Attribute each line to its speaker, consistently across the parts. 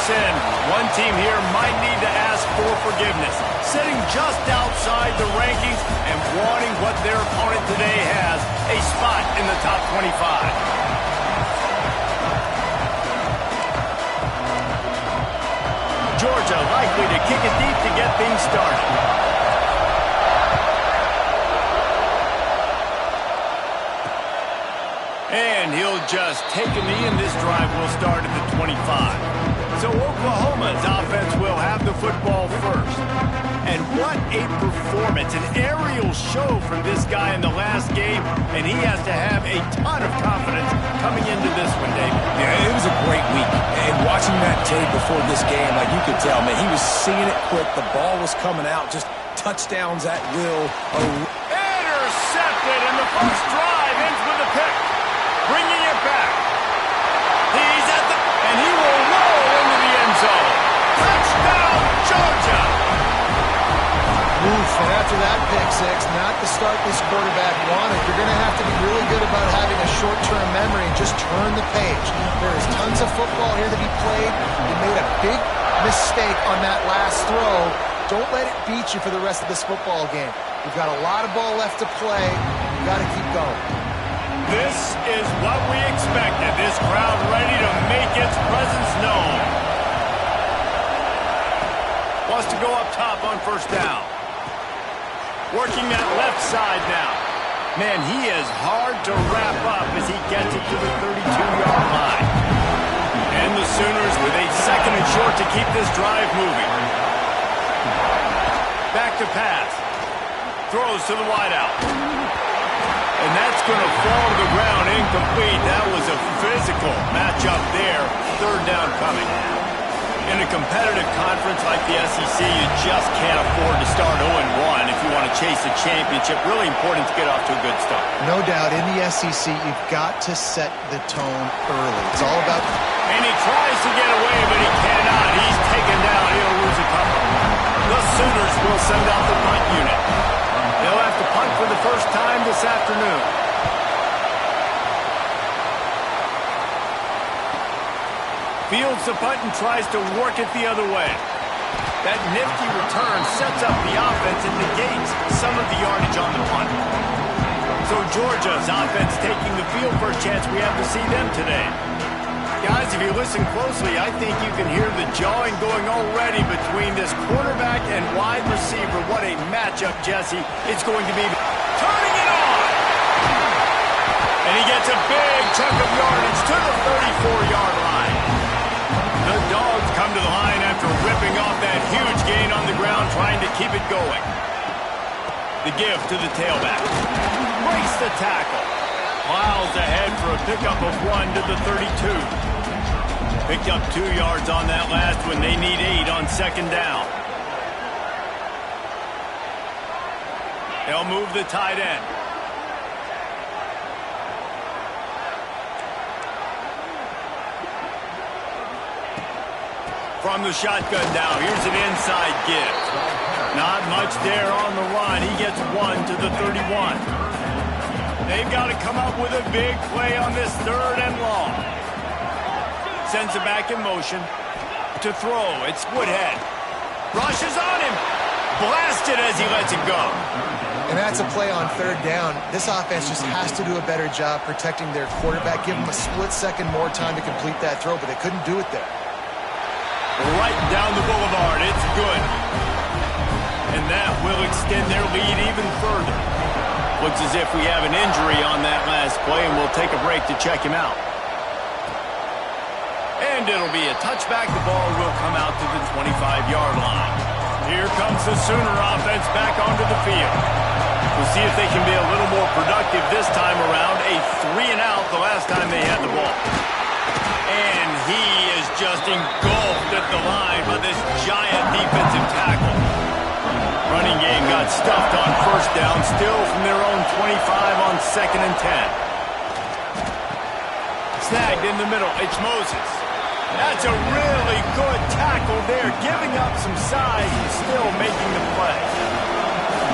Speaker 1: sin. One team here might need to ask for forgiveness. Sitting just outside the rankings and wanting what their opponent today has, a spot in the top 25. Georgia likely to kick it deep to get things started. And he'll just take a knee, and this drive will start at the 25. So Oklahoma's offense will have the football first. And what a performance, an aerial show from this guy in the last game, and he has to have a ton of confidence coming into this one, David.
Speaker 2: Yeah, it was a great week. And watching that tape before this game, like you could tell, man, he was seeing it quick. The ball was coming out, just touchdowns at will.
Speaker 1: Intercepted, and the first drive ends with a pick. Bringing it back. He's at the... and he will roll into the end zone. Touchdown, Georgia!
Speaker 3: Oof, and after that pick six, not the start this quarterback wanted. You're going to have to be really good about having a short-term memory and just turn the page. There is tons of football here to be played. You made a big mistake on that last throw. Don't let it beat you for the rest of this football game. You've got a lot of ball left to play. You've got to keep going.
Speaker 1: This is what we expected. This crowd ready to make its presence known. Wants to go up top on first down. Working that left side now. Man, he is hard to wrap up as he gets it to the 32-yard line. And the Sooners with a second and short to keep this drive moving. Back to pass. Throws to the wideout. And that's going to fall to the ground incomplete. That was a physical matchup there. Third down coming. In a competitive conference like the SEC, you just can't afford to start 0-1 if you want to chase a championship. Really important to get off to a good start.
Speaker 3: No doubt, in the SEC, you've got to set the tone early. It's all about...
Speaker 1: And he tries to get away, but he cannot. He's taken down. He'll lose a couple. The Sooners will send out the punt unit. They'll have to punt for the first time this afternoon. Fields the punt and tries to work it the other way. That nifty return sets up the offense and negates some of the yardage on the punt. So Georgia's offense taking the field for a chance we have to see them today. Guys, if you listen closely, I think you can hear the jawing going already between this quarterback and wide receiver. What a matchup, Jesse. It's going to be turning it on. And he gets a big chunk of yardage to the 34-yard line. The Dogs come to the line after ripping off that huge gain on the ground, trying to keep it going. The give to the tailback. Breaks the tackle. Miles ahead for a pickup of 1 to the 32. Picked up 2 yards on that last one. They need 8 on second down. They'll move the tight end. From the shotgun now, here's an inside give. Not much there on the run. He gets 1 to the 31. They've got to come up with a big play on this third and long. Sends it back in motion. To throw, it's Woodhead. Rushes on him. Blasted as he lets it go.
Speaker 3: And that's a play on third down. This offense just has to do a better job protecting their quarterback. Give them a split second more time to complete that throw, but they couldn't do it there.
Speaker 1: Right down the boulevard. It's good. And that will extend their lead even further. Looks as if we have an injury on that last play, and we'll take a break to check him out. And it'll be a touchback. The ball will come out to the 25-yard line. Here comes the Sooner offense back onto the field. We'll see if they can be a little more productive this time around. A 3-and-out the last time they had the ball. And he is just engulfed at the line by this giant defensive tackle. Running game got stuffed on first down, still from their own 25 on second and 10. Snagged in the middle, it's Moses. That's a really good tackle there, giving up some size and still making the play.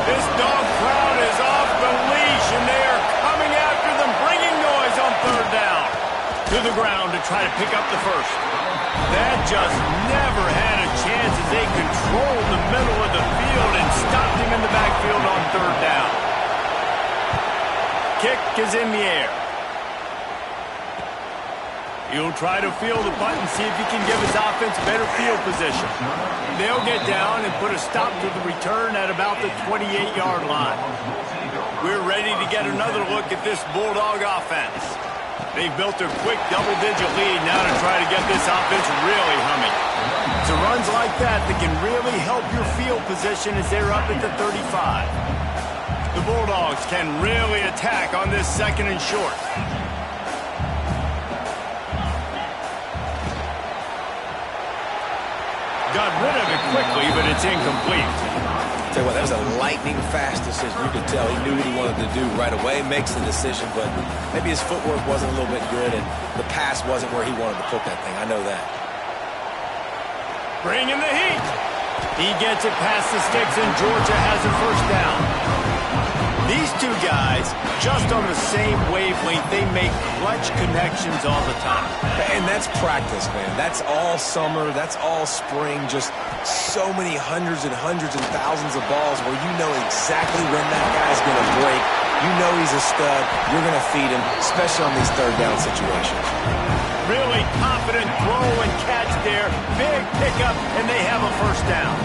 Speaker 1: This dog crowd is off the leash, and they are coming after them, bringing noise on third down. To the ground to try to pick up the first. That just never had a chance as they controlled the middle of the field and stopped him in the backfield on third down. Kick is in the air. He'll try to field the punt and see if he can give his offense better field position. They'll get down and put a stop to the return at about the 28-yard line. We're ready to get another look at this Bulldog offense. They've built a quick double-digit lead now to try to get this offense really humming. It's runs like that can really help your field position as they're up at the 35. The Bulldogs can really attack on this second and short. Got rid of it quickly, but it's incomplete.
Speaker 2: Tell you what, that was a lightning-fast decision. You could tell he knew what he wanted to do right away, makes the decision, but maybe his footwork wasn't a little bit good, and the pass wasn't where he wanted to put that thing. I know that.
Speaker 1: Bringing the heat. He gets it past the sticks, and Georgia has a first down. These two guys, just on the same wavelength, they make clutch connections all the time.
Speaker 2: And that's practice, man. That's all summer. That's all spring. Just so many hundreds and thousands of balls where you know exactly when that guy's going to break. You know he's a stud. You're going to feed him, especially on these third down situations.
Speaker 1: Really confident throw and catch there. Big pickup, and they have a first down.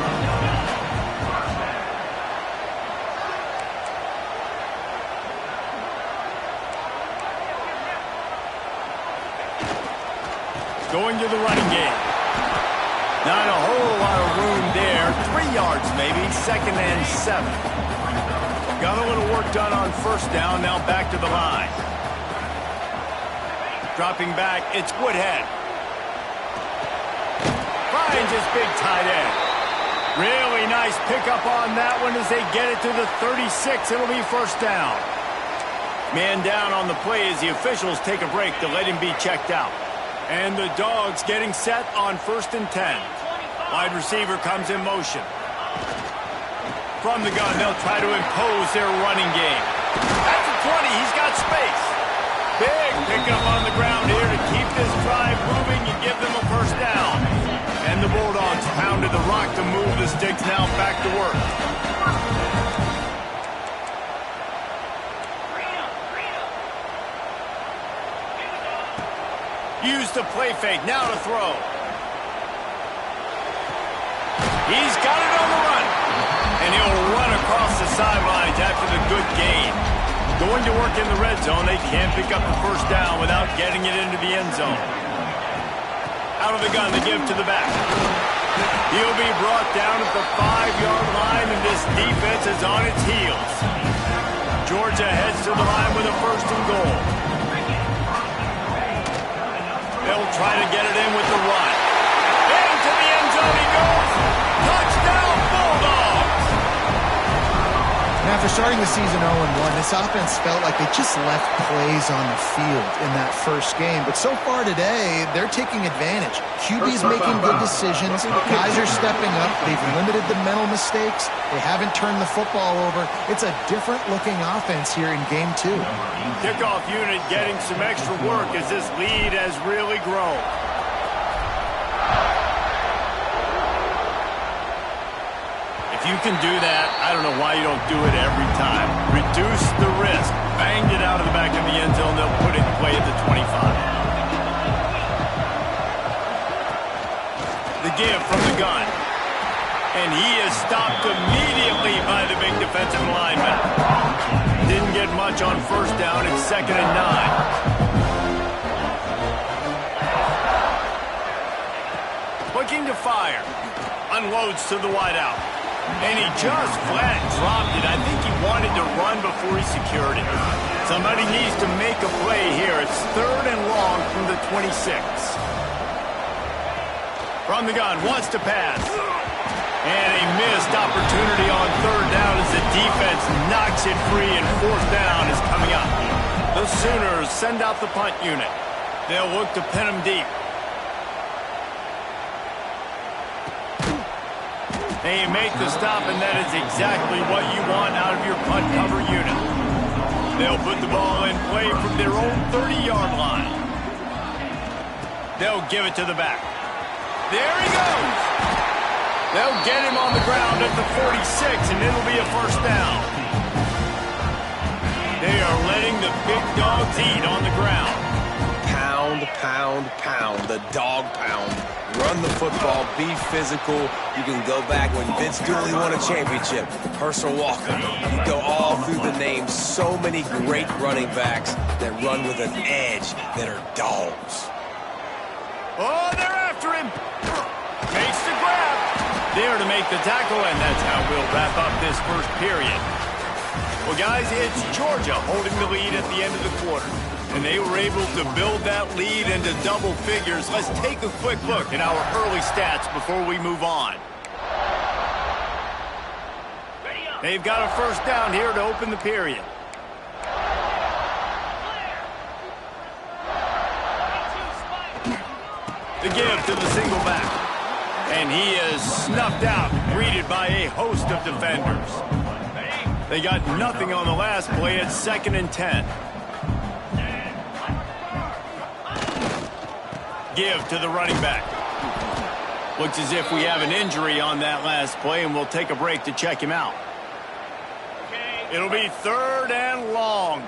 Speaker 1: Going to the running game. Not a whole lot of room there. 3 yards maybe, second and 7. Got a little work done on first down, now back to the line. Dropping back, it's Woodhead. Finds his big tight end. Really nice pickup on that one as they get it to the 36. It'll be first down. Man down on the play as the officials take a break to let him be checked out. And the Dogs getting set on 1st and 10. Wide receiver comes in motion. From the gun, they'll try to impose their running game. At the 20, he's got space. Big pickup on the ground here to keep this drive moving and give them a first down. And the Bulldogs pounded the rock to move the sticks, now back to work. Use the play fake, now to throw. He's got it on the run. And he'll run across the sidelines after the good gain. Going to work in the red zone, they can't pick up the first down without getting it into the end zone. Out of the gun, they give to the back. He'll be brought down at the 5-yard line, and this defense is on its heels. Georgia heads to the line with a first and goal. They'll try to get it in with the run. Into the end zone he goes. Touchdown, Bulldogs!
Speaker 3: And after starting the season 0-1, this offense felt like they just left plays on the field in that first game. But so far today, they're taking advantage. QB's making good decisions. Guys are stepping up. They've limited the mental mistakes. They haven't turned the football over. It's a different-looking offense here in Game 2.
Speaker 1: Kickoff unit getting some extra work as this lead has really grown. If you can do that, I don't know why you don't do it every time. Reduce the risk. Banged it out of the back of the end zone. They'll put it in play at the 25. The give from the gun. And he is stopped immediately by the big defensive lineman. Didn't get much on first down. It's 2nd and 9. Looking to fire. Unloads to the wideout. And he just flat dropped it. I think he wanted to run before he secured it. Somebody needs to make a play here. It's 3rd and long from the 26. From the gun, wants to pass. And a missed opportunity on 3rd down as the defense knocks it free, and 4th down is coming up. The Sooners send out the punt unit. They'll look to pin them deep. They make the stop, and that is exactly what you want out of your punt cover unit. They'll put the ball in play from their own 30-yard line. They'll give it to the back. There he goes. They'll get him on the ground at the 46, and it'll be a first down. They are letting the big dogs eat on the ground.
Speaker 2: Pound, pound, pound. The dog pound. Run the football. Be physical. You can go back when Vince Dooley won a championship. Herschel Walker. You go all through the names. So many great running backs that run with an edge that are dogs.
Speaker 1: Oh, they're after him. Makes the grab. There to make the tackle, and that's how we'll wrap up this first period. Well, guys, it's Georgia holding the lead at the end of the quarter. And they were able to build that lead into double figures. Let's take a quick look at our early stats before we move on. They've got a first down here to open the period. The give to the single back. And he is snuffed out, greeted by a host of defenders. They got nothing on the last play. It's 2nd and 10. Give to the running back. Looks as if we have an injury on that last play, and we'll take a break to check him out. It'll be 3rd and long.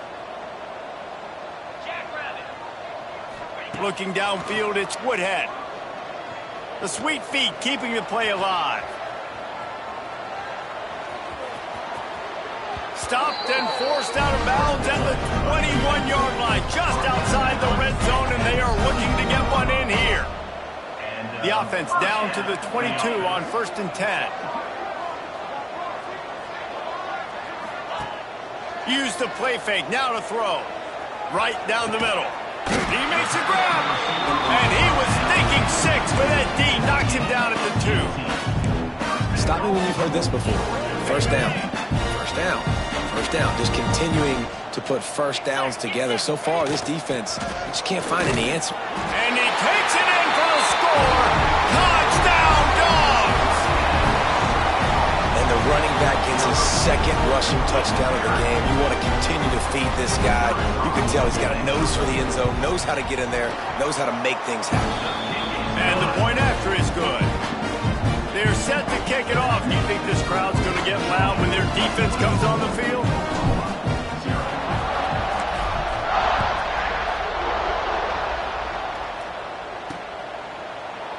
Speaker 1: Looking downfield, it's Woodhead. The sweet feet keeping the play alive. Stopped and forced out of bounds at the 21-yard line, just outside the red zone, and they are looking to get one in here. The offense down to the 22 on 1st and 10. Use the play fake, now to throw. Right down the middle. He makes a grab, and he was thinking 6, but that D knocks him down at the 2.
Speaker 2: Stop me when you've heard this before. First down. First down. First down. Just continuing to put first downs together. So far, this defense just can't find any answer.
Speaker 1: And he takes it in for a score. Touchdown, Dogs!
Speaker 2: And the running back gets his 2nd rushing touchdown of the game. You want to continue to feed this guy. You can tell he's got a nose for the end zone, knows how to get in there, knows how to make things happen.
Speaker 1: And the point after is good. They're set to kick it off. Do you think this crowd's going to get loud when their defense comes on the field?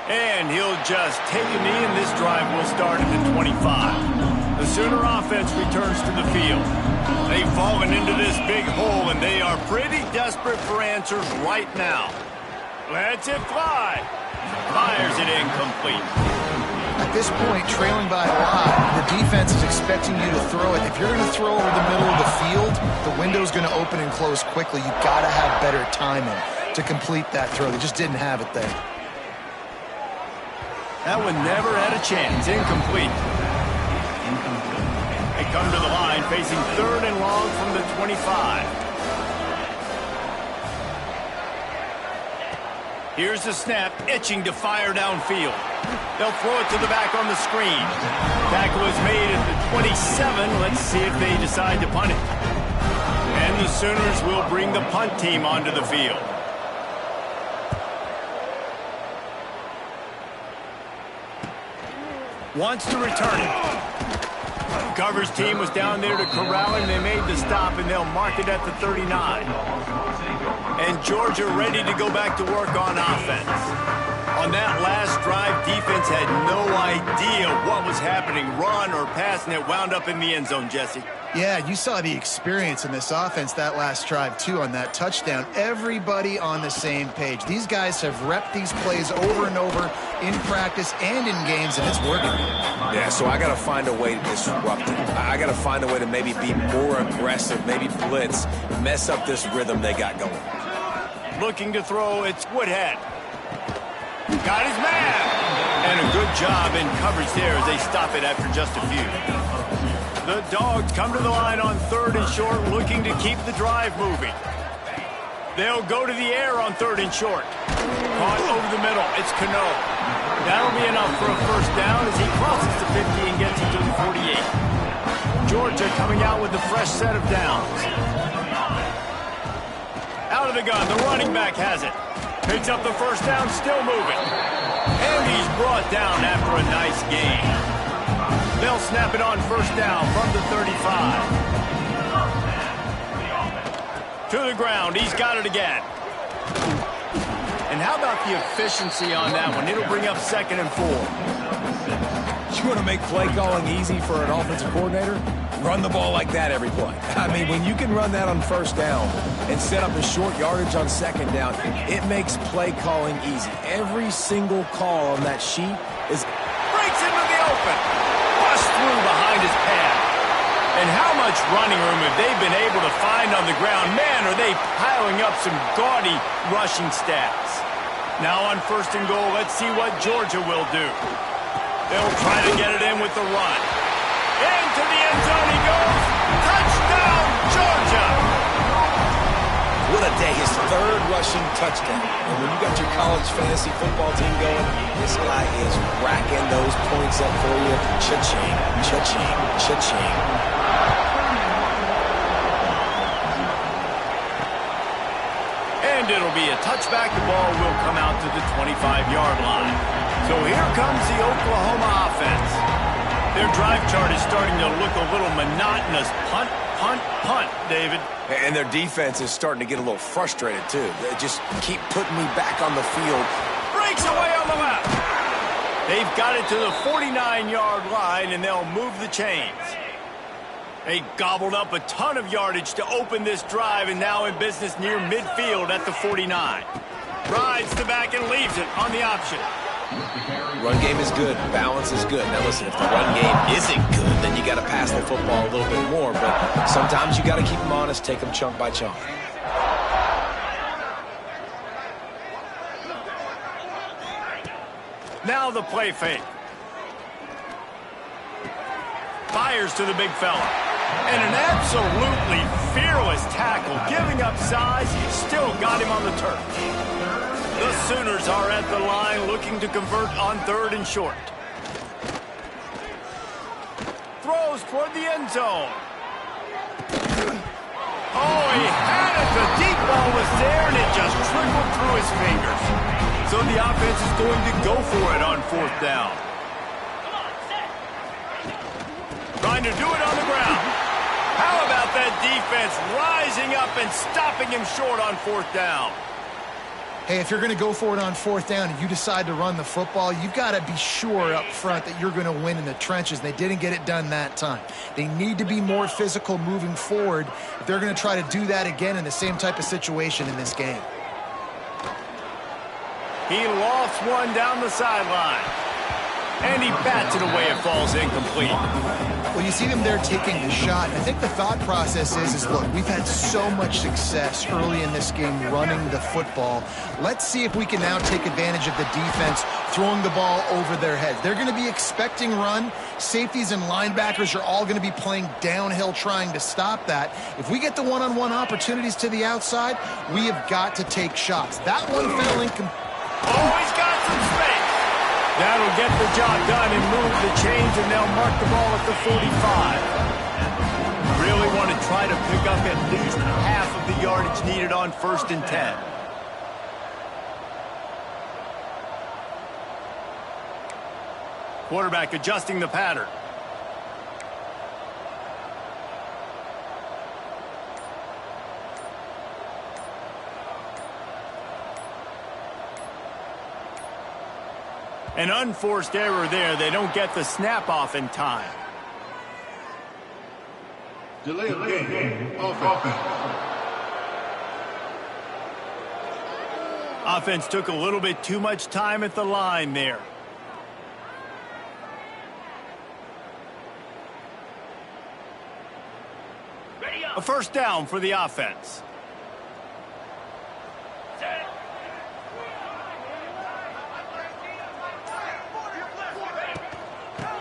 Speaker 1: And he'll just take a knee, and this drive will start at the 25. The Sooner offense returns to the field. They've fallen into this big hole, and they are pretty desperate for answers right now. Lets it fly. Fires it incomplete.
Speaker 3: At this point, trailing by a lot, the defense is expecting you to throw it. If you're going to throw over the middle of the field, the window's going to open and close quickly. You've got to have better timing to complete that throw. They just didn't have it there.
Speaker 1: That one never had a chance. Incomplete. They come to the line facing 3rd and long from the 25. Here's the snap, itching to fire downfield. They'll throw it to the back on the screen. Tackle is made at the 27. Let's see if they decide to punt it. And the Sooners will bring the punt team onto the field. Wants to return it. Coverage team was down there to corral him. They made the stop, and they'll mark it at the 39. And Georgia ready to go back to work on offense. On that last drive, defense had no idea what was happening, run or pass, and it wound up in the end zone, Jesse.
Speaker 3: Yeah, you saw the experience in this offense that last drive, too, on that touchdown. Everybody on the same page. These guys have repped these plays over and over in practice and in games, and it's working.
Speaker 2: Yeah, so I got to find a way to disrupt it. I got to find a way to maybe be more aggressive, maybe blitz, mess up this rhythm they got going.
Speaker 1: Looking to throw, it's Woodhead. Got his man. And a good job in coverage there as they stop it after just a few. The Dogs come to the line on 3rd and short, looking to keep the drive moving. They'll go to the air on 3rd and short. Caught over the middle. It's Cano. That'll be enough for a first down as he crosses the 50 and gets it to the 48. Georgia coming out with a fresh set of downs. Out of the gun, the running back has it. Picks up the first down, still moving. And he's brought down after a nice gain. They'll snap it on first down from the 35. To the ground, he's got it again. And how about the efficiency on that one? It'll bring up 2nd and 4.
Speaker 2: You want to make play calling easy for an offensive coordinator? Run the ball like that every play. I mean, when you can run that on first down and set up a short yardage on 2nd down, it makes play calling easy. Every single call on that sheet is...
Speaker 1: Breaks into the open. Bust through behind his pad. And how much running room have they been able to find on the ground? Man, are they piling up some gaudy rushing stats. Now on 1st and goal, let's see what Georgia will do. They'll try to get it in with the run. Into the end zone he goes. Touchdown, Georgia!
Speaker 2: What a day. His 3rd rushing touchdown. And when you got your college fantasy football team going, this guy is racking those points up for you. Cha-ching, cha-ching, cha-ching.
Speaker 1: And it'll be a touchback. The ball will come out to the 25-yard line. So here comes the Oklahoma offense. Their drive chart is starting to look a little monotonous. Punt, punt, punt, David.
Speaker 2: And their defense is starting to get a little frustrated, too. They just keep putting me back on the field.
Speaker 1: Breaks away on the left. They've got it to the 49-yard line, and they'll move the chains. They gobbled up a ton of yardage to open this drive, and now in business near midfield at the 49. Rides the back and leaves it on the option.
Speaker 2: Run game is good. Balance is good. Now, listen, if the run game isn't good, then you got to pass the football a little bit more. But sometimes you got to keep them honest, take them chunk by chunk.
Speaker 1: Now the play fake. Fires to the big fella. And an absolutely fearless tackle. Giving up size, still got him on the turf. The Sooners are at the line looking to convert on 3rd and short. Throws toward the end zone. Oh, he had it. The deep ball was there, and it just trickled through his fingers. So the offense is going to go for it on 4th down. Trying to do it on the ground. How about that defense rising up and stopping him short on 4th down?
Speaker 3: Hey, if you're going to go for it on 4th down and you decide to run the football, you've got to be sure up front that you're going to win in the trenches. They didn't get it done that time. They need to be more physical moving forward if they're going to try to do that again in the same type of situation in this game.
Speaker 1: He lofts one down the sideline. And he bats it away. It falls incomplete.
Speaker 3: Well, you see them there taking the shot. I think the thought process is look, we've had so much success early in this game running the football. Let's see if we can now take advantage of the defense throwing the ball over their heads. They're going to be expecting run. Safeties and linebackers are all going to be playing downhill trying to stop that. If we get the one-on-one opportunities to the outside, we have got to take shots. That one fell incomplete.
Speaker 1: Oh, he's got some space. That'll get the job done and move the chains, and they'll mark the ball at the 45. Really want to try to pick up at least half of the yardage needed on 1st and 10. Quarterback adjusting the pattern. An unforced error there. They don't get the snap off in time.
Speaker 4: Delay of game. Offense.
Speaker 1: Offense took a little bit too much time at the line there. A 1st down for the offense.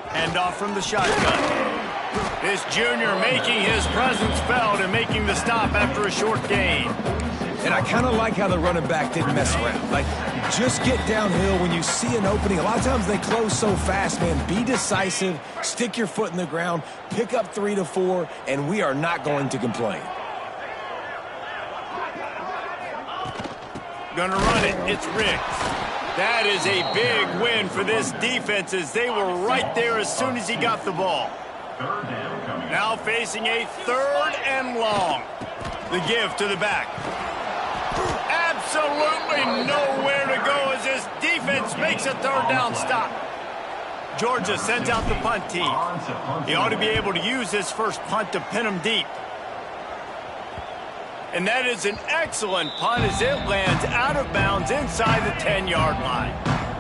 Speaker 1: Handoff from the shotgun. This junior making his presence felt and making the stop after a short gain.
Speaker 2: And I kind of like how the running back didn't mess around. Like, just get downhill when you see an opening. A lot of times they close so fast, man. Be decisive, stick your foot in the ground, pick up 3 to 4, and we are not going to complain.
Speaker 1: Gonna run it. It's Riggs. That is a big win for this defense as they were right there as soon as he got the ball. Now facing a 3rd and long. The give to the back. Absolutely nowhere to go as this defense makes a 3rd down stop. Georgia sends out the punt team. He ought to be able to use this first punt to pin him deep. And that is an excellent punt as it lands out of bounds inside the 10-yard line.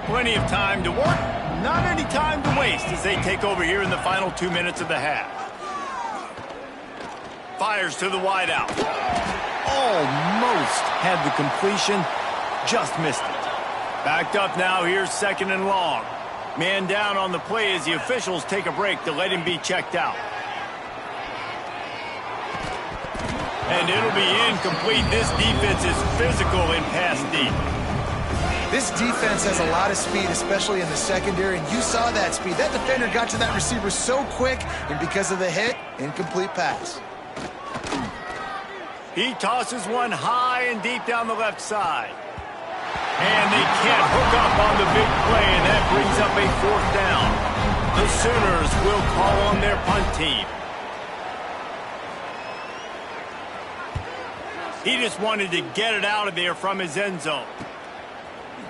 Speaker 1: Plenty of time to work, not any time to waste as they take over here in the final 2 minutes of the half. Fires to the wideout. Almost had the completion, just missed it. Backed up now, here's 2nd and long. Man down on the play as the officials take a break to let him be checked out. And it'll be incomplete. This defense is physical in pass deep.
Speaker 3: This defense has a lot of speed, especially in the secondary, and you saw that speed. That defender got to that receiver so quick, and because of the hit, incomplete pass.
Speaker 1: He tosses one high and deep down the left side. And they can't hook up on the big play, and that brings up a 4th down. The Sooners will call on their punt team. He just wanted to get it out of there from his end zone.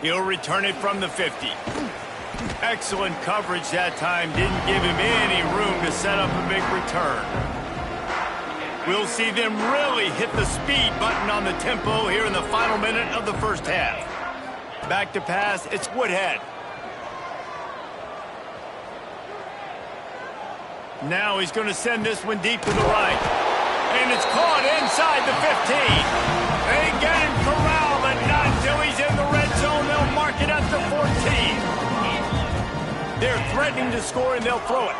Speaker 1: He'll return it from the 50. Excellent coverage that time. Didn't give him any room to set up a big return. We'll see them really hit the speed button on the tempo here in the final minute of the first half. Back to pass, it's Woodhead. Now he's going to send this one deep to the right. And it's caught inside the 15. They get him corralled, but not until he's in the red zone. They'll mark it at the 14. They're threatening to score, and they'll throw it.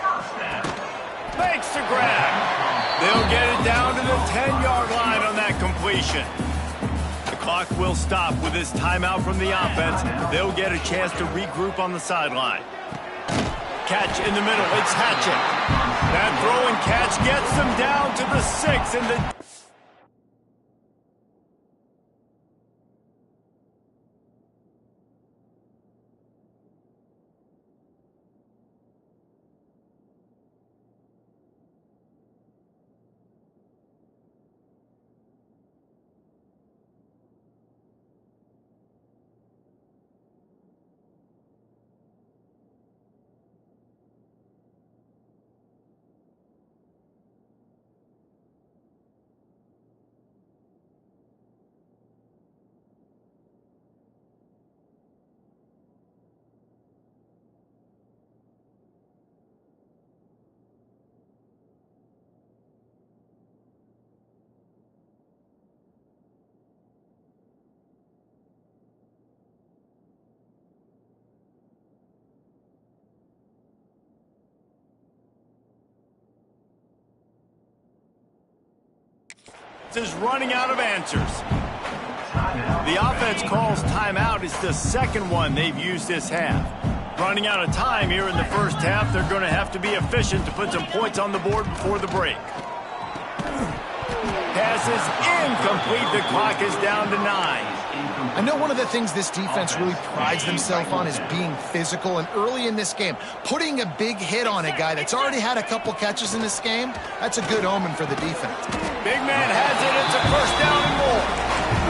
Speaker 1: Makes the grab. They'll get it down to the 10-yard line on that completion. The clock will stop with this timeout from the offense. They'll get a chance to regroup on the sideline. Catch in the middle. It's Hatchett. That throw and catch gets them down to the 6 and the... is running out of answers. The offense calls timeout. It's the 2nd one they've used this half. Running out of time here in the first half. They're going to have to be efficient to put some points on the board before the break. Pass is incomplete. The clock is down to 9.
Speaker 3: I know one of the things this defense really prides themselves on is being physical, and early in this game, putting a big hit on a guy that's already had a couple catches in this game, that's a good omen for the defense.
Speaker 1: Big man has it. It's a 1st down and more.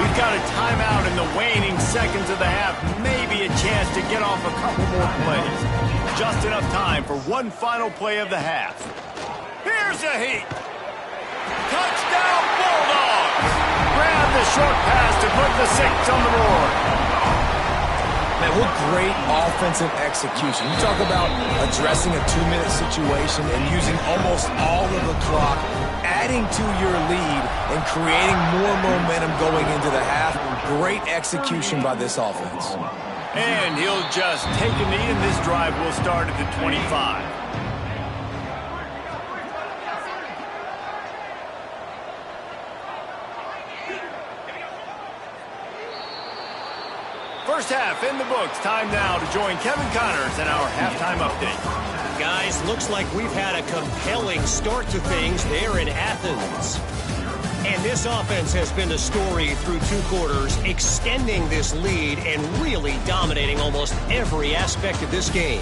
Speaker 1: We've got a timeout in the waning seconds of the half. Maybe a chance to get off a couple more plays. Just enough time for one final play of the half. Here's a heat. Touchdown Bulldogs! Grab the short pass to put the 6 on the board.
Speaker 2: Man, what great offensive execution. You talk about addressing a 2-minute situation and using almost all of the clock, adding to your lead and creating more momentum going into the half. Great execution by this offense.
Speaker 1: And he'll just take a knee, and this drive will start at the 25. First half in the books. Time now to join Kevin Connors in our halftime update.
Speaker 5: Guys, looks like we've had a compelling start to things there in Athens. And this offense has been the story through 2 quarters, extending this lead and really dominating almost every aspect of this game.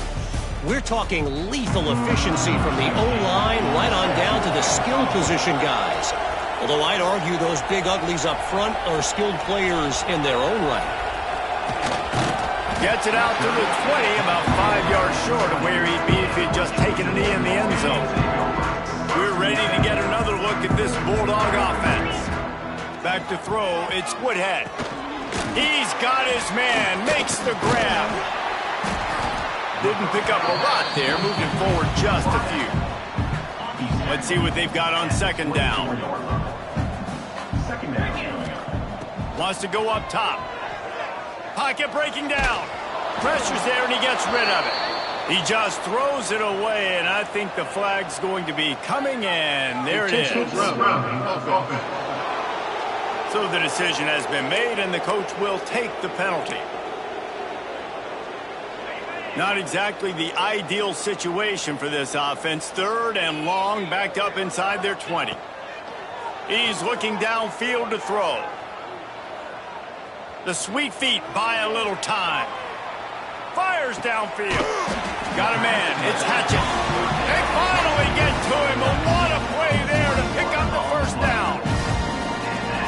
Speaker 5: We're talking lethal efficiency from the O-line right on down to the skill position guys. Although I'd argue those big uglies up front are skilled players in their own right.
Speaker 1: Gets it out to the 20, about 5 yards short of where he'd be if he'd just taken a knee in the end zone. We're ready to get another look at this Bulldog offense. Back to throw, it's Woodhead. He's got his man, makes the grab. Didn't pick up a lot there, moving forward just a few. Let's see what they've got on second down. Wants to go up top. Pocket breaking down. Pressure's there and he gets rid of it. He just throws it away, and I think the flag's going to be coming in. There it is. So the decision has been made, and the coach will take the penalty. Not exactly the ideal situation for this offense. 3rd and long, backed up inside their 20. He's looking downfield to throw. The sweet feet buy a little time. Fires downfield. Got a man. It's Hatchett. They finally get to him. And what a play there to pick up the first down.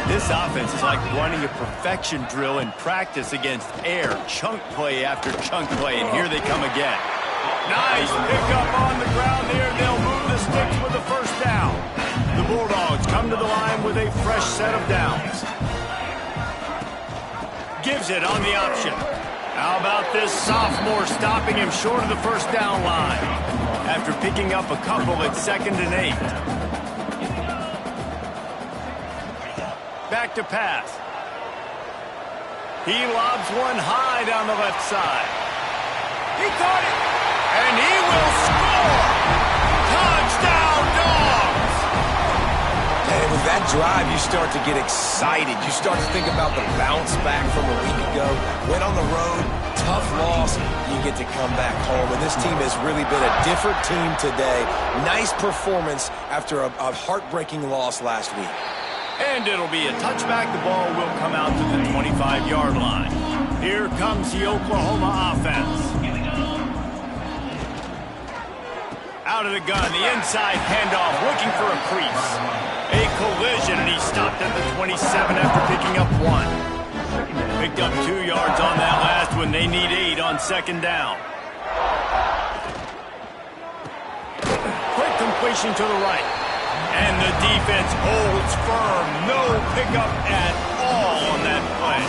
Speaker 1: This offense is like running a perfection drill in practice against air. Chunk play after chunk play, and here they come again. Nice pickup on the ground there. They'll move the sticks with the first down. The Bulldogs come to the line with a fresh set of downs. Gives it on the option. How about this sophomore stopping him short of the first down line after picking up a couple at 2nd and 8. Back to pass. He lobs one high down the left side. He caught it, and he will score. Touchdown, Dogs!
Speaker 2: And with that drive, you start to get excited. You start to think about the bounce back from a week ago. Went on the road, tough loss. You get to come back home, and this team has really been a different team today. Nice performance after a heartbreaking loss last week.
Speaker 1: And it'll be a touchback. The ball will come out to the 25-yard line. Here comes the Oklahoma offense. Out of the gun, the inside handoff, looking for a crease. A collision, and he stopped at the 27 after picking up 1. Picked up 2 yards on that last one. They need 8 on second down. Quick completion to the right. And the defense holds firm. No pickup at all on that play.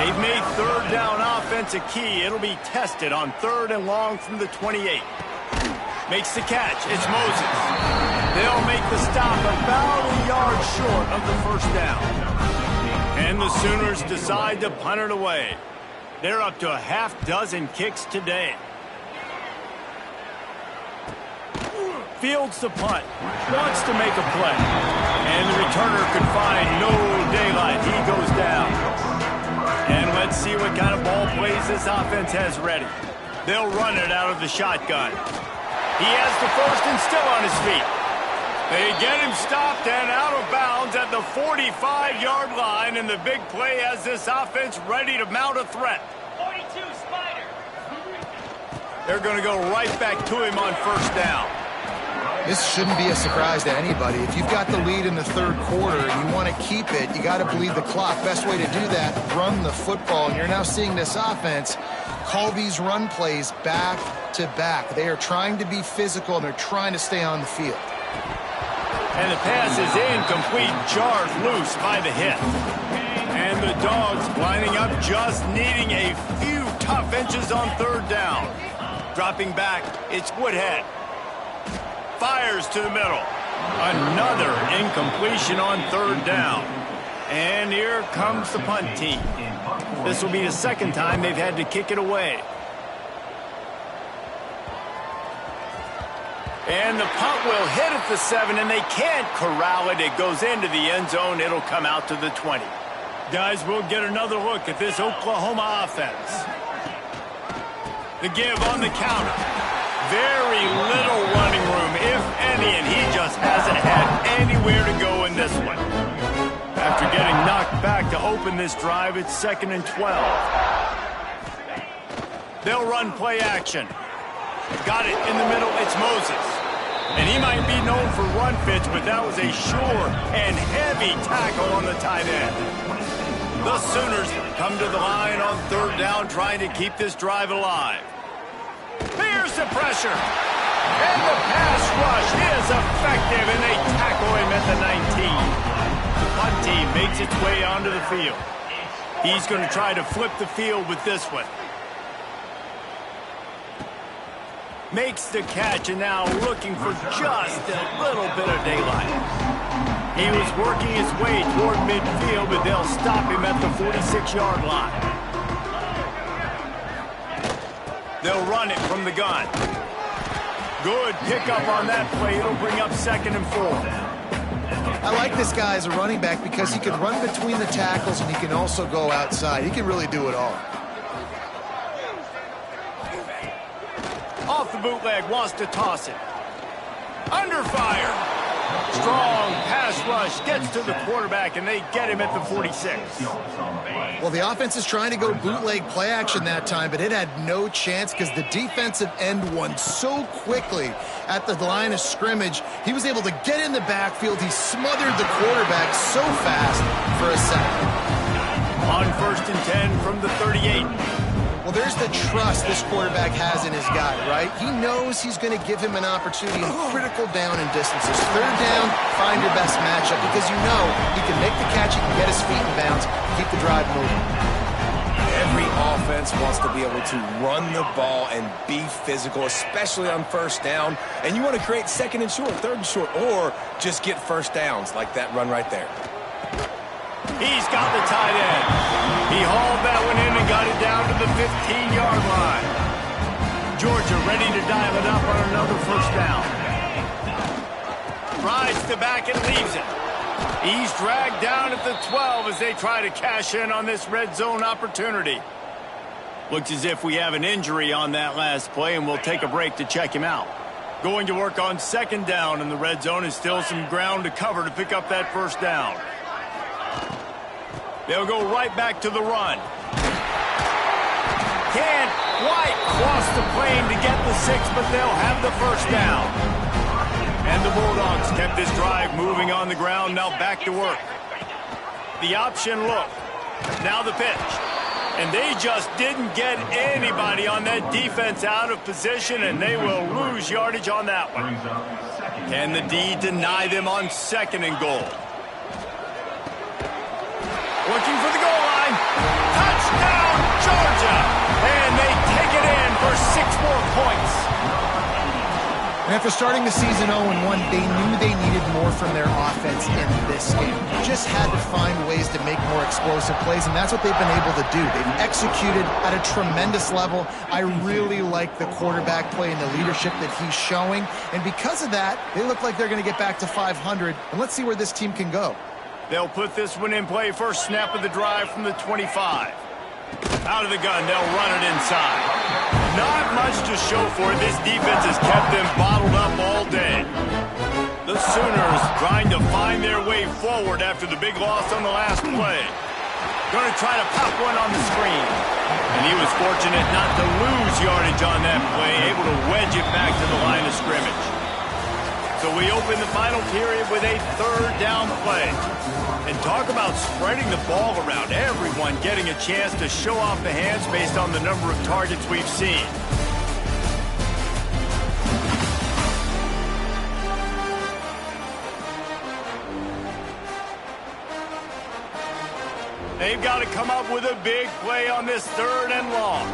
Speaker 1: They've made third down offense a key. It'll be tested on 3rd and long from the 28. Makes the catch. It's Moses. They'll make the stop about a yard short of the first down. And the Sooners decide to punt it away. They're up to a half-dozen kicks today. Fields the punt, wants to make a play, and the returner could find no daylight. He goes down. And let's see what kind of ball plays this offense has ready. They'll run it out of the shotgun. He has the first and still on his feet. They get him stopped and out of bounds at the 45-yard line, and the big play has this offense ready to mount a threat.
Speaker 6: 42 Spider.
Speaker 1: They're going to go right back to him on first down.
Speaker 3: This shouldn't be a surprise to anybody. If you've got the lead in the 3rd quarter and you want to keep it, you got to bleed the clock. Best way to do that, run the football. And you're now seeing this offense call these run plays back to back. They are trying to be physical, and they're trying to stay on the field.
Speaker 1: And the pass is incomplete, jarred loose by the hit. And the Dogs lining up, just needing a few tough inches on 3rd down. Dropping back, it's Woodhead. Fires to the middle. Another incompletion on 3rd down. And here comes the punt team. This will be the 2nd time they've had to kick it away. And the punt will hit at the 7, and they can't corral it. It goes into the end zone. It'll come out to the 20. Guys, we'll get another look at this Oklahoma offense. The give on the counter. Very little running room, if any, and he just hasn't had anywhere to go in this one. line knocked back to open this drive. It's 2nd and 12. They'll run play action. Got it in the middle. It's Moses. And he might be known for run fits, but that was a sure and heavy tackle on the tight end. The Sooners come to the line on 3rd down, trying to keep this drive alive. Here's the pressure. And the pass rush is effective, and they tackle him at the 19. The punt team makes its way onto the field. He's going to try to flip the field with this one. Makes the catch, and now looking for just a little bit of daylight. He was working his way toward midfield, but they'll stop him at the 46-yard line. They'll run it from the gun. Good pickup on that play. It'll bring up 2nd and 4.
Speaker 3: I like this guy as a running back because he can run between the tackles and he can also go outside. He can really do it all.
Speaker 1: Off the bootleg, wants to toss it. Under fire. Strong pass rush, gets to the quarterback, and they get him at the 46.
Speaker 3: Well, the offense is trying to go bootleg play action that time, but it had no chance because the defensive end won so quickly at the line of scrimmage. He was able to get in the backfield. He smothered the quarterback so fast for a second.
Speaker 1: On 1st and 10 from the 38.
Speaker 3: Well, there's the trust this quarterback has in his guy, right? He knows he's going to give him an opportunity in critical down and distances. 3rd down, find your best matchup because you know he can make the catch, he can get his feet in bounds, keep the drive moving.
Speaker 2: Every offense wants to be able to run the ball and be physical, especially on 1st down. And you want to create 2nd and short, 3rd and short, or just get 1st downs like that run right there.
Speaker 1: He's got the tight end. He hauled that one in and got it down to the 15-yard line. Georgia ready to dial it up on another 1st down. Rides the back and leaves it. He's dragged down at the 12 as they try to cash in on this red zone opportunity. Looks as if we have an injury on that last play, and we'll take a break to check him out. Going to work on 2nd down in the red zone, and still some ground to cover to pick up that 1st down. They'll go right back to the run. Can't quite cross the plane to get the 6, but they'll have the 1st down. And the Bulldogs kept this drive moving on the ground, now back to work. The option look. Now the pitch. And they just didn't get anybody on that defense out of position, and they will lose yardage on that one. Can the D deny them on 2nd and goal? Looking for the goal line. Touchdown, Georgia! And they take it in for 6 more points.
Speaker 3: And after starting the season 0-1, they knew they needed more from their offense in this game. Just had to find ways to make more explosive plays, and that's what they've been able to do. They've executed at a tremendous level. I really like the quarterback play and the leadership that he's showing. And because of that, they look like they're going to get back to 500. And let's see where this team can go.
Speaker 1: They'll put this one in play. First snap of the drive from the 25. Out of the gun, they'll run it inside. Not much to show for it. This defense has kept them bottled up all day. The Sooners trying to find their way forward after the big loss on the last play. Going to try to pop one on the screen. And he was fortunate not to lose yardage on that play, able to wedge it back to the line of scrimmage. So we open the final period with a 3rd down play. And talk about spreading the ball around. Everyone getting a chance to show off the hands based on the number of targets we've seen. They've got to come up with a big play on this 3rd and long.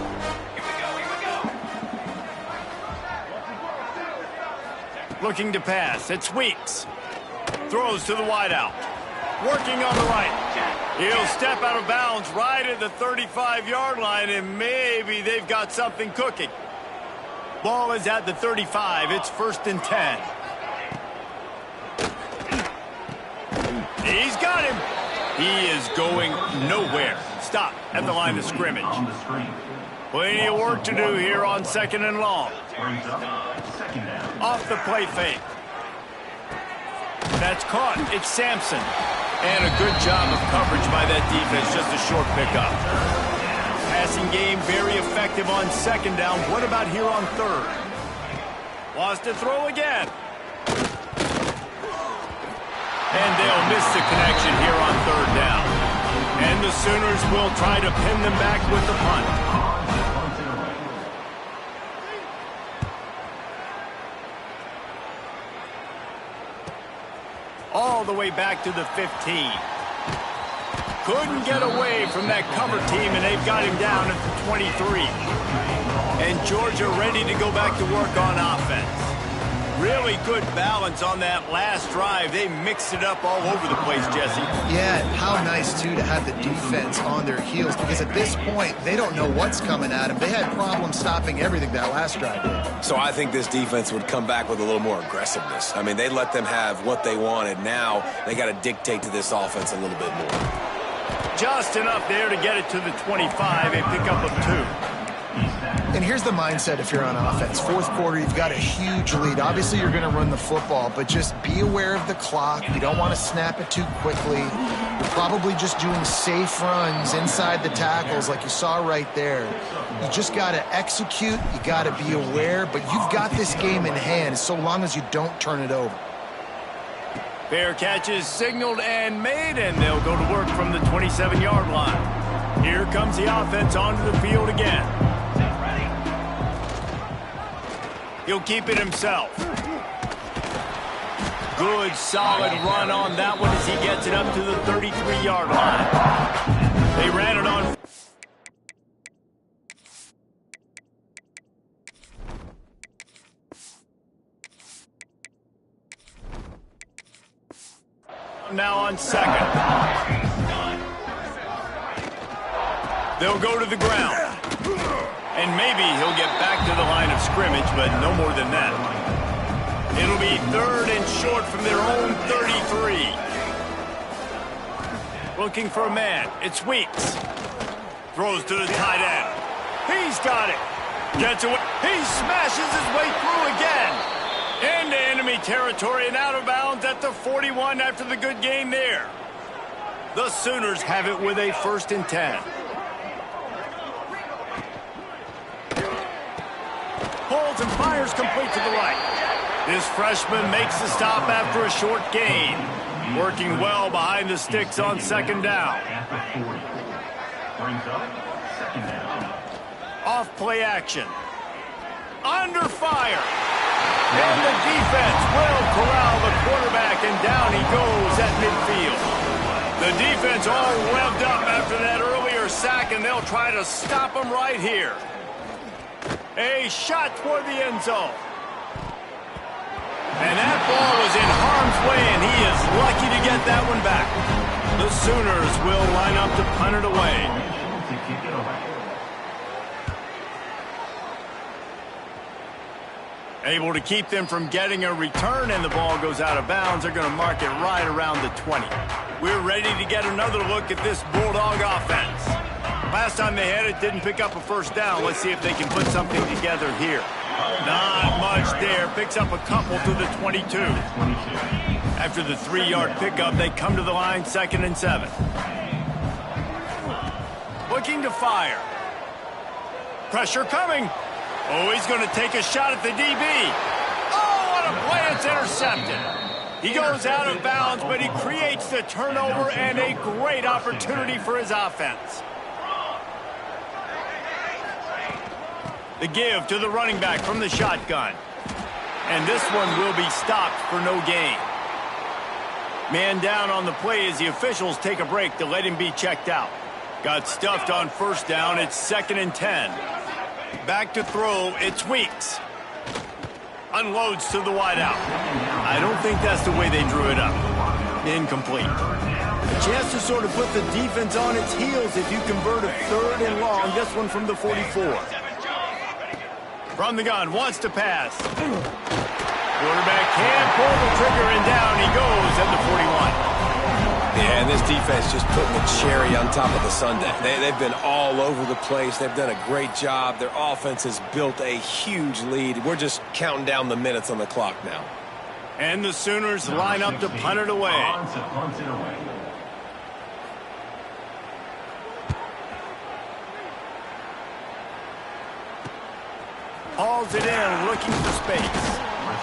Speaker 1: Looking to pass. It's Weeks. Throws to the wideout. Working on the right. He'll step out of bounds right at the 35-yard line, and maybe they've got something cooking. Ball is at the 35. It's 1st and 10. He's got him. He is going nowhere. Stop at the line of scrimmage. Plenty of work to do here on 2nd and long. Off the play fake. That's caught. It's Sampson. And a good job of coverage by that defense, just a short pickup. Passing game very effective on second down. What about here on third? Lost to throw again. And they'll miss the connection here on third down. And the Sooners will try to pin them back with the punt. All the way back to the 15. Couldn't get away from that cover team, and they've got him down at the 23. And Georgia ready to go back to work on offense. Really good balance on that last drive. They mixed it up all over the place, Jesse.
Speaker 3: Yeah, how nice, too, to have the defense on their heels, because at this point, they don't know what's coming at them. They had problems stopping everything that last drive did.
Speaker 2: So I think this defense would come back with a little more aggressiveness. I mean, they let them have what they wanted. Now they got to dictate to this offense a little bit more.
Speaker 1: Just enough there to get it to the 25, a pickup of 2.
Speaker 3: And here's the mindset if you're on offense. Fourth quarter, you've got a huge lead. Obviously, you're going to run the football, but just be aware of the clock. You don't want to snap it too quickly. You're probably just doing safe runs inside the tackles like you saw right there. You just got to execute. You got to be aware, but you've got this game in hand so long as you don't turn it over.
Speaker 1: Fair catch is signaled and made, and they'll go to work from the 27-yard line. Here comes the offense onto the field again. He'll keep it himself. Good, solid run on that one as he gets it up to the 33-yard line. They ran it on. Now on second. They'll go to the ground. And maybe he'll get back to the line of scrimmage, but no more than that. It'll be third and short from their own 33. Looking for a man. It's Weeks. Throws to the tight end. He's got it. Gets away. He smashes his way through again. Into enemy territory and out of bounds at the 41 after the good game there. The Sooners have it with a 1st and 10. Pulls and fires complete to the right. This freshman makes the stop after a short gain. Working well behind the sticks on second down. Off play action. Under fire. And the defense will corral the quarterback, and down he goes at midfield. The defense all revved up after that earlier sack, and they'll try to stop him right here. A shot toward the end zone. And that ball was in harm's way, and he is lucky to get that one back. The Sooners will line up to punt it away. Able to keep them from getting a return, and the ball goes out of bounds. They're going to mark it right around the 20. We're ready to get another look at this Bulldog offense. Last time they had it, didn't pick up a first down. Let's see if they can put something together here. Not much there. Picks up a couple to the 22. After the 3-yard pickup, they come to the line, 2nd and 7. Looking to fire. Pressure coming. Oh, he's going to take a shot at the DB. Oh, what a play. It's intercepted. He goes out of bounds, but he creates the turnover and a great opportunity for his offense. The give to the running back from the shotgun. And this one will be stopped for no gain. Man down on the play as the officials take a break to let him be checked out. Got stuffed on first down. It's 2nd and 10. Back to throw. It's Weeks. Unloads to the wideout. I don't think that's the way they drew it up. Incomplete. A chance to sort of put the defense on its heels if you convert a 3rd and long. This one from the 44. From the gun, wants to pass. Quarterback can't pull the trigger, and down he goes at the 41.
Speaker 2: Yeah, and this defense just putting the cherry on top of the sundae. They've been all over the place. They've done a great job. Their offense has built a huge lead. We're just counting down the minutes on the clock now.
Speaker 1: And the Sooners line up to punt it away. hauls it in, looking for space.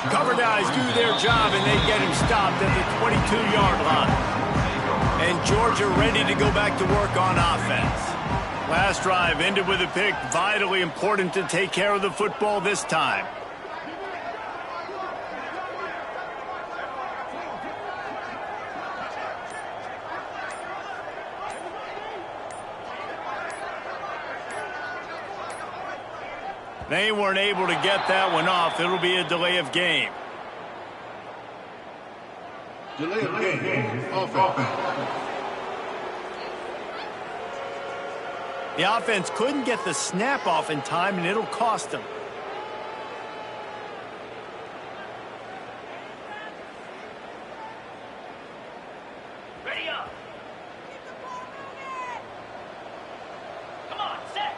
Speaker 1: Cover guys do their job, and they get him stopped at the 22-yard line. And Georgia ready to go back to work on offense. Last drive ended with a pick. Vitally important to take care of the football this time. They weren't able to get that one off. It'll be a delay of game.
Speaker 4: Delay of game. Offense.
Speaker 1: The offense couldn't get the snap off in time, and it'll cost them.
Speaker 6: Ready up. Come on, set.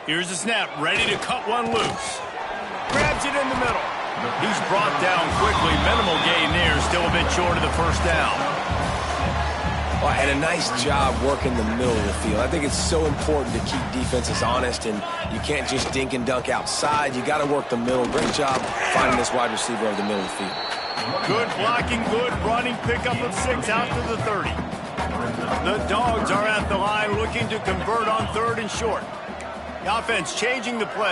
Speaker 1: Here's the snap, ready to cut one loose. Grabs it in the middle. He's brought down quickly. Minimal gain there, still a bit short of the first down.
Speaker 2: Well, and a nice job working the middle of the field. I think it's so important to keep defenses honest, and you can't just dink and dunk outside. You got to work the middle. Great job finding this wide receiver over the middle of the field.
Speaker 1: Good blocking, good running, pickup of 6 out to the 30. The Dogs are at the line looking to convert on 3rd and short. The offense changing the play.